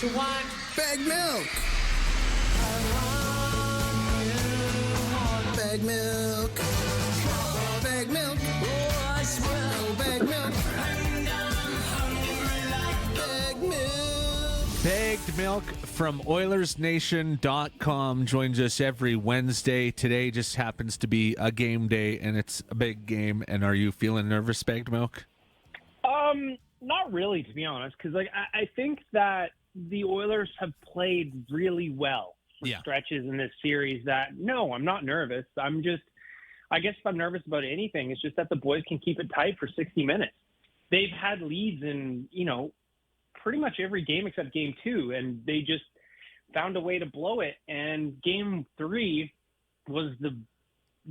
To what? BaggedMilk. BaggedMilk. BaggedMilk. Oh, I swear. Oh, BaggedMilk. BaggedMilk. Bagged Milk from OilersNation.com joins us every Wednesday. Today just happens to be a game day, and it's a big game. And are you feeling nervous, Bagged Milk? Not really, to be honest, because I think that the Oilers have played really well for stretches in this series. That no, I'm not nervous. I guess if I'm nervous about anything, it's just that the boys can keep it tight for 60 minutes. They've had leads in pretty much every game except game 2, and they just found a way to blow it. And game 3 was the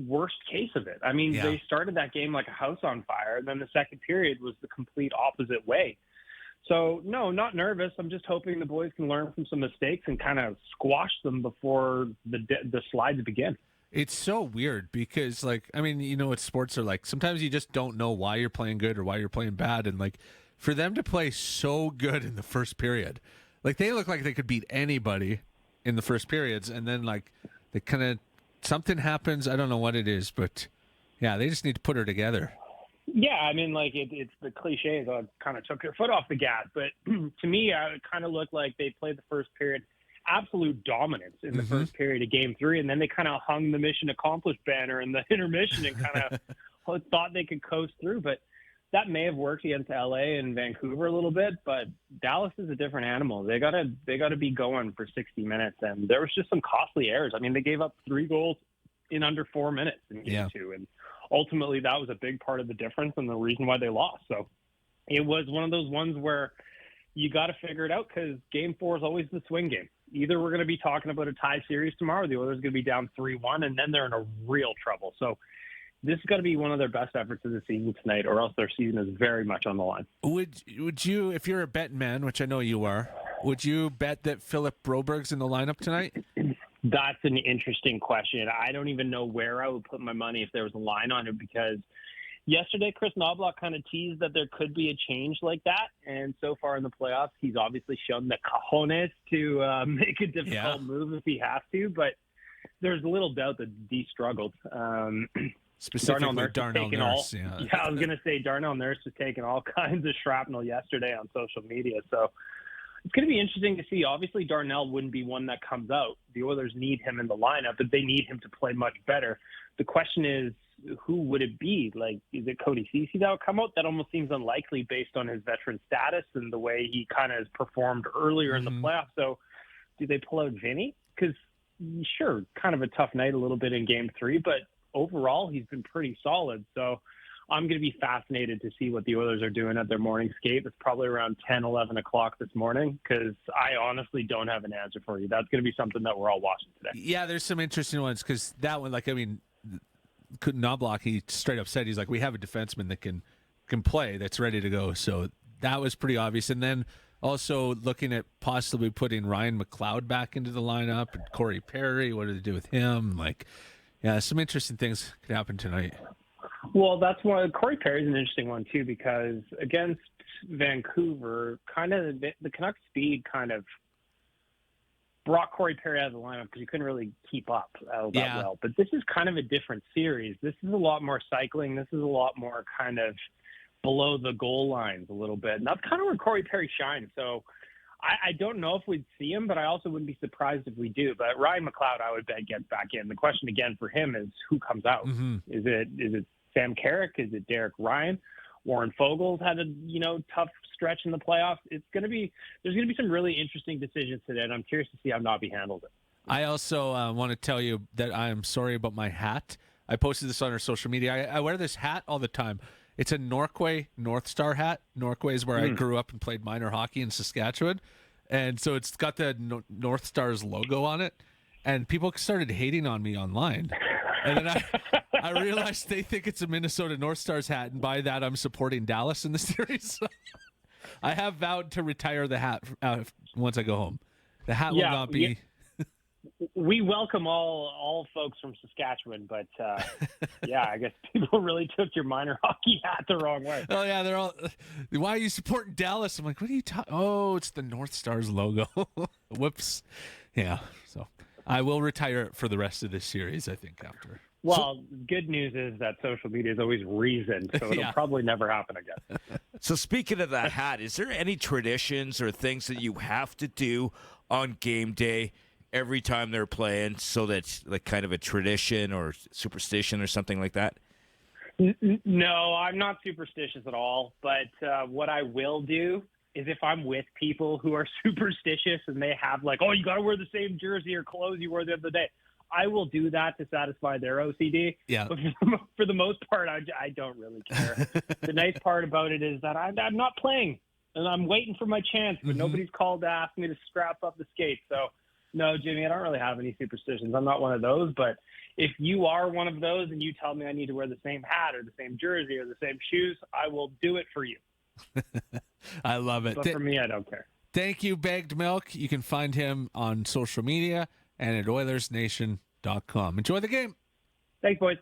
worst case of it. I mean, They started that game like a house on fire, and then the second period was the complete opposite way. So, no, not nervous. I'm just hoping the boys can learn from some mistakes and kind of squash them before the slides begin. It's so weird because, what sports are like. Sometimes you just don't know why you're playing good or why you're playing bad. And, for them to play so good in the first period, they look like they could beat anybody in the first periods. And then, they kind of something happens. I don't know what it is, but, they just need to put her together. Yeah, I mean, it's the cliches. I kind of took their foot off the gas. But to me, it kind of looked like they played the first period absolute dominance in the first period of game 3. And then they kind of hung the mission accomplished banner in the intermission and kind of thought they could coast through. But that may have worked against LA and Vancouver a little bit. But Dallas is a different animal. They gotta be going for 60 minutes. And there was just some costly errors. I mean, they gave up 3 goals in under 4 minutes in game 2. And ultimately, that was a big part of the difference and the reason why they lost. So it was one of those ones where you got to figure it out because game 4 is always the swing game. Either we're going to be talking about a tie series tomorrow, the Oilers are going to be down 3-1, and then they're in a real trouble. So this is going to be one of their best efforts of the season tonight, or else their season is very much on the line. Would you, if you're a betting man, which I know you are, would you bet that Philip Broberg's in the lineup tonight? That's an interesting question. I don't even know where I would put my money if there was a line on it, because yesterday Chris Knobloch kind of teased that there could be a change like that. And so far in the playoffs, he's obviously shown the cojones to make a difficult move if he has to. But there's a little doubt that D struggled. Specifically Darnell Nurse. I was going to say Darnell Nurse was taking all kinds of shrapnel yesterday on social media. So it's going to be interesting to see. Obviously, Darnell wouldn't be one that comes out. The Oilers need him in the lineup, but they need him to play much better. The question is, who would it be? Is it Cody Ceci that would come out? That almost seems unlikely based on his veteran status and the way he kind of has performed earlier in the playoffs. So do they pull out Vinny? Because, sure, kind of a tough night a little bit in game 3, but overall he's been pretty solid. So I'm going to be fascinated to see what the Oilers are doing at their morning skate. It's probably around 10, 11 o'clock this morning, because I honestly don't have an answer for you. That's going to be something that we're all watching today. Yeah, there's some interesting ones, because that one, Knobloch, he straight up said, he's like, we have a defenseman that can play, that's ready to go. So that was pretty obvious. And then also looking at possibly putting Ryan McLeod back into the lineup, and Corey Perry, what do they do with him? Some interesting things could happen tonight. Well, that's one. Corey Perry's an interesting one too, because against Vancouver, kind of the Canucks' speed kind of brought Corey Perry out of the lineup because he couldn't really keep up that well. But this is kind of a different series. This is a lot more cycling. This is a lot more kind of below the goal lines a little bit. And that's kind of where Corey Perry shines. So I don't know if we'd see him, but I also wouldn't be surprised if we do. But Ryan McLeod, I would bet, gets back in. The question again for him is who comes out. Is it Sam Carrick? Is it Derek Ryan? Warren Fogel's had a tough stretch in the playoffs. There's going to be some really interesting decisions today, and I'm curious to see how Nobby handles it. I also want to tell you that I am sorry about my hat. I posted this on our social media. I wear this hat all the time. It's a Norquay North Star hat. Norquay is where I grew up and played minor hockey in Saskatchewan. And so it's got the North Star's logo on it. And people started hating on me online. And then I realized they think it's a Minnesota North Stars hat. And by that, I'm supporting Dallas in the series. So I have vowed to retire the hat once I go home. The hat will not be... we welcome all folks from Saskatchewan, but yeah, I guess people really took your minor hockey hat the wrong way. Oh yeah, they're all. Why are you supporting Dallas? I'm like, what are you talking? Oh, it's the North Stars logo. Whoops. Yeah. So I will retire it for the rest of this series. I think after. Well, good news is that social media is always reasoned, so it'll Yeah. probably never happen again. So speaking of that hat, is there any traditions or things that you have to do on game day every time they're playing, so that's like kind of a tradition or superstition or something like that? No, I'm not superstitious at all. But what I will do is if I'm with people who are superstitious and they have like, oh, you got to wear the same jersey or clothes you wore the other day, I will do that to satisfy their OCD. Yeah. But for the most part, I don't really care. The nice part about it is that I'm not playing, and I'm waiting for my chance, but nobody's called to ask me to strap up the skates. So, no, Jimmy, I don't really have any superstitions. I'm not one of those. But if you are one of those and you tell me I need to wear the same hat or the same jersey or the same shoes, I will do it for you. I love it. But for me, I don't care. Thank you, Bagged Milk. You can find him on social media and at OilersNation.com. Enjoy the game. Thanks, boys.